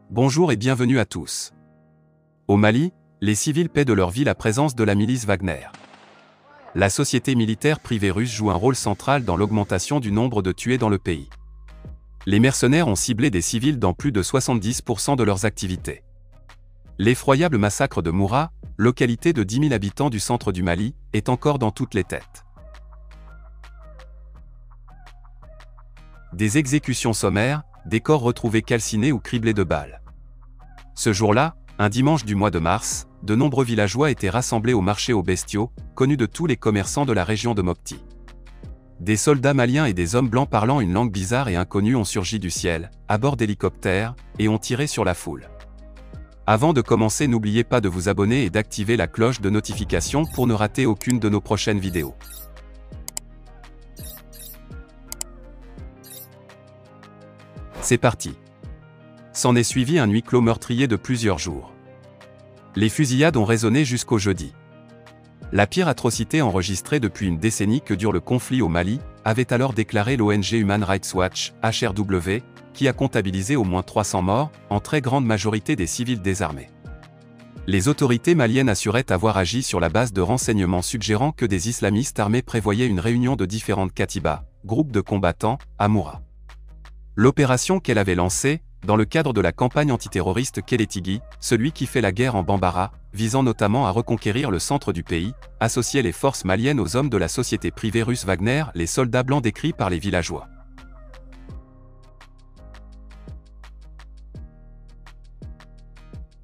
Bonjour et bienvenue à tous. Au Mali, les civils paient de leur vie la présence de la milice Wagner. La société militaire privée russe joue un rôle central dans l'augmentation du nombre de tués dans le pays. Les mercenaires ont ciblé des civils dans plus de 70% de leurs activités. L'effroyable massacre de Moura, localité de 10 000 habitants du centre du Mali, est encore dans toutes les têtes. Des exécutions sommaires, des corps retrouvés calcinés ou criblés de balles. Ce jour-là, un dimanche du mois de mars, de nombreux villageois étaient rassemblés au marché aux bestiaux, connu de tous les commerçants de la région de Mopti. Des soldats maliens et des hommes blancs parlant une langue bizarre et inconnue ont surgi du ciel, à bord d'hélicoptères, et ont tiré sur la foule. Avant de commencer, n'oubliez pas de vous abonner et d'activer la cloche de notification pour ne rater aucune de nos prochaines vidéos. C'est parti. S'en est suivi un huis clos meurtrier de plusieurs jours. Les fusillades ont résonné jusqu'au jeudi. La pire atrocité enregistrée depuis une décennie que dure le conflit au Mali, avait alors déclaré l'ONG Human Rights Watch, HRW, qui a comptabilisé au moins 300 morts, en très grande majorité des civils désarmés. Les autorités maliennes assuraient avoir agi sur la base de renseignements suggérant que des islamistes armés prévoyaient une réunion de différentes katibas, groupes de combattants, à Moura. L'opération qu'elle avait lancée, dans le cadre de la campagne antiterroriste Kélétigui, celui qui fait la guerre en Bambara, visant notamment à reconquérir le centre du pays, associait les forces maliennes aux hommes de la société privée russe Wagner, les soldats blancs décrits par les villageois.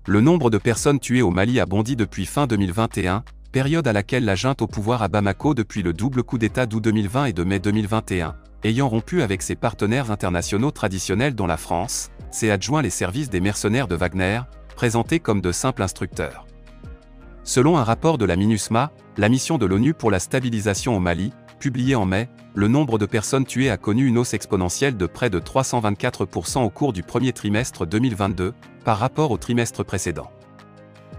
Le nombre de personnes tuées au Mali a bondi depuis fin 2021, période à laquelle la junte au pouvoir à Bamako depuis le double coup d'État d'août 2020 et de mai 2021, ayant rompu avec ses partenaires internationaux traditionnels dont la France, s'est adjoint les services des mercenaires de Wagner, présentés comme de simples instructeurs. Selon un rapport de la MINUSMA, la mission de l'ONU pour la stabilisation au Mali, publié en mai, le nombre de personnes tuées a connu une hausse exponentielle de près de 324% au cours du premier trimestre 2022, par rapport au trimestre précédent.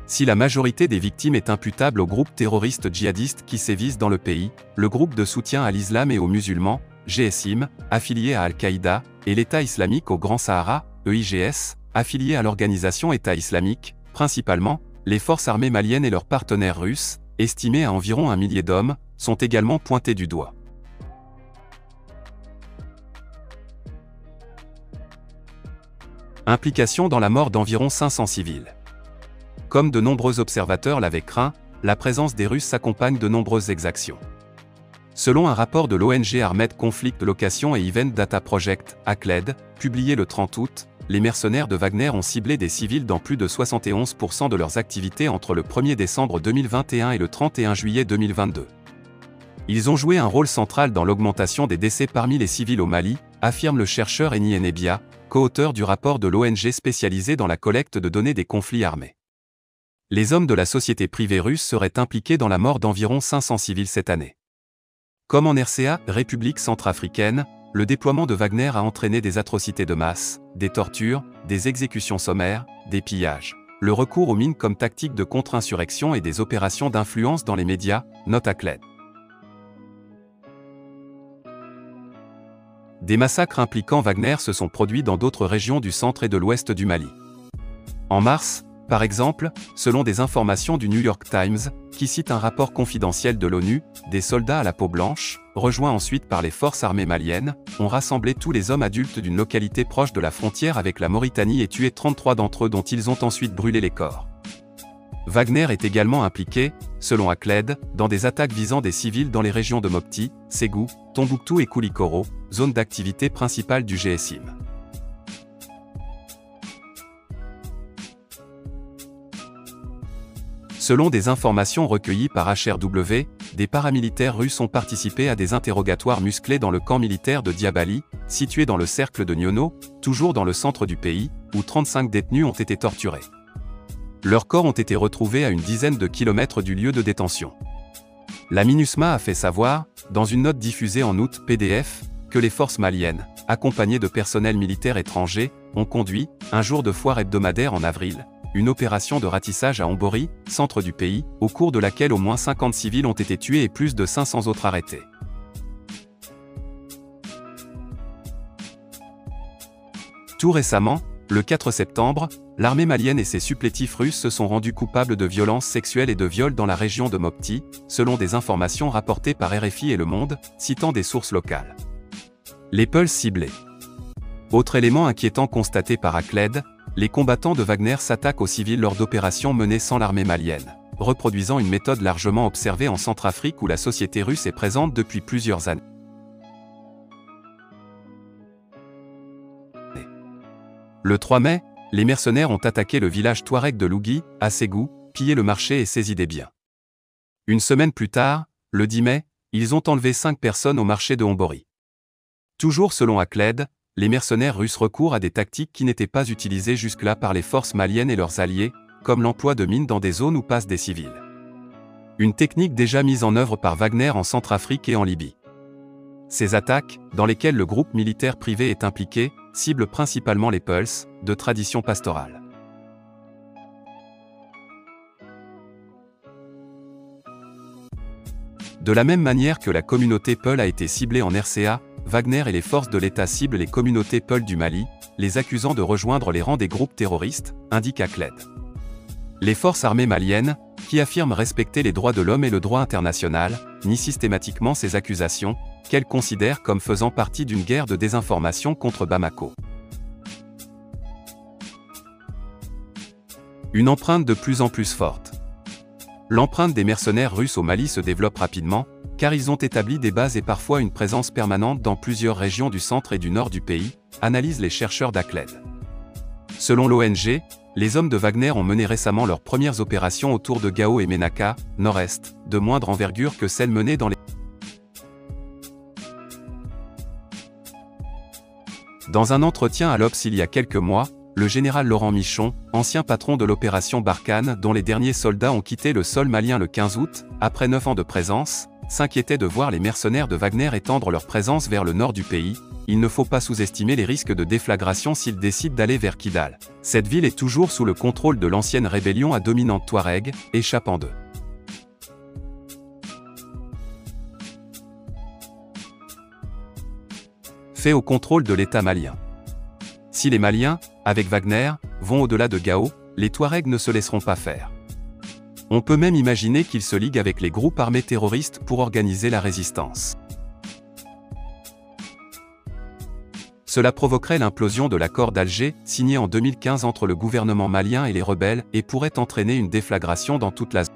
Si la majorité des victimes est imputable aux groupes terroristes djihadistes qui sévissent dans le pays, le groupe de soutien à l'islam et aux musulmans, GSIM, affilié à Al-Qaïda, et l'État islamique au Grand Sahara, EIGS, affilié à l'organisation État islamique, principalement, les forces armées maliennes et leurs partenaires russes, estimés à environ 1 millier d'hommes, sont également pointés du doigt. Implication dans la mort d'environ 500 civils. Comme de nombreux observateurs l'avaient craint, la présence des Russes s'accompagne de nombreuses exactions. Selon un rapport de l'ONG Armed Conflict Location et Event Data Project, ACLED, publié le 30 août, les mercenaires de Wagner ont ciblé des civils dans plus de 71% de leurs activités entre le 1er décembre 2021 et le 31 juillet 2022. Ils ont joué un rôle central dans l'augmentation des décès parmi les civils au Mali, affirme le chercheur Eni Enebia, co-auteur du rapport de l'ONG spécialisée dans la collecte de données des conflits armés. Les hommes de la société privée russe seraient impliqués dans la mort d'environ 500 civils cette année. Comme en RCA, République centrafricaine, le déploiement de Wagner a entraîné des atrocités de masse, des tortures, des exécutions sommaires, des pillages, le recours aux mines comme tactique de contre-insurrection et des opérations d'influence dans les médias, note ACLED. Des massacres impliquant Wagner se sont produits dans d'autres régions du centre et de l'ouest du Mali. En mars, par exemple, selon des informations du New York Times, qui cite un rapport confidentiel de l'ONU, des soldats à la peau blanche, rejoints ensuite par les forces armées maliennes, ont rassemblé tous les hommes adultes d'une localité proche de la frontière avec la Mauritanie et tué 33 d'entre eux dont ils ont ensuite brûlé les corps. Wagner est également impliqué, selon ACLED, dans des attaques visant des civils dans les régions de Mopti, Ségou, Tombouctou et Koulikoro, zone d'activité principale du GSIM. Selon des informations recueillies par HRW, des paramilitaires russes ont participé à des interrogatoires musclés dans le camp militaire de Diabali, situé dans le cercle de Niono, toujours dans le centre du pays, où 35 détenus ont été torturés. Leurs corps ont été retrouvés à une dizaine de kilomètres du lieu de détention. La MINUSMA a fait savoir, dans une note diffusée en août PDF, que les forces maliennes, accompagnées de personnel militaire étranger, ont conduit, un jour de foire hebdomadaire en avril, une opération de ratissage à Ombori, centre du pays, au cours de laquelle au moins 50 civils ont été tués et plus de 500 autres arrêtés. Tout récemment, Le 4 septembre, l'armée malienne et ses supplétifs russes se sont rendus coupables de violences sexuelles et de viols dans la région de Mopti, selon des informations rapportées par RFI et Le Monde, citant des sources locales. Les Peuls ciblés. Autre élément inquiétant constaté par Akled, les combattants de Wagner s'attaquent aux civils lors d'opérations menées sans l'armée malienne, reproduisant une méthode largement observée en Centrafrique où la société russe est présente depuis plusieurs années. Le 3 mai, les mercenaires ont attaqué le village touareg de Lougui, à Ségou, pillé le marché et saisi des biens. Une semaine plus tard, le 10 mai, ils ont enlevé 5 personnes au marché de Hombori. Toujours selon Akled, les mercenaires russes recourent à des tactiques qui n'étaient pas utilisées jusque-là par les forces maliennes et leurs alliés, comme l'emploi de mines dans des zones où passent des civils. Une technique déjà mise en œuvre par Wagner en Centrafrique et en Libye. Ces attaques, dans lesquelles le groupe militaire privé est impliqué, ciblent principalement les Peuls, de tradition pastorale. De la même manière que la communauté Peul a été ciblée en RCA, Wagner et les forces de l'État ciblent les communautés Peul du Mali, les accusant de rejoindre les rangs des groupes terroristes, indique Akled. Les forces armées maliennes, qui affirment respecter les droits de l'homme et le droit international, nient systématiquement ces accusations, qu'elles considèrent comme faisant partie d'une guerre de désinformation contre Bamako. Une empreinte de plus en plus forte. L'empreinte des mercenaires russes au Mali se développe rapidement, car ils ont établi des bases et parfois une présence permanente dans plusieurs régions du centre et du nord du pays, analysent les chercheurs d'Akled. Selon l'ONG, les hommes de Wagner ont mené récemment leurs premières opérations autour de Gao et Ménaka, nord-est, de moindre envergure que celles menées dans les... Dans un entretien à l'Obs il y a quelques mois, le général Laurent Michon, ancien patron de l'opération Barkhane dont les derniers soldats ont quitté le sol malien le 15 août, après 9 ans de présence, s'inquiétait de voir les mercenaires de Wagner étendre leur présence vers le nord du pays. Il ne faut pas sous-estimer les risques de déflagration s'ils décident d'aller vers Kidal. Cette ville est toujours sous le contrôle de l'ancienne rébellion à dominante touareg, échappant d'eux. Fait au contrôle de l'État malien. Si les Maliens, avec Wagner, vont au-delà de Gao, les Touaregs ne se laisseront pas faire. On peut même imaginer qu'ils se liguent avec les groupes armés terroristes pour organiser la résistance. Cela provoquerait l'implosion de l'accord d'Alger, signé en 2015 entre le gouvernement malien et les rebelles, et pourrait entraîner une déflagration dans toute la zone.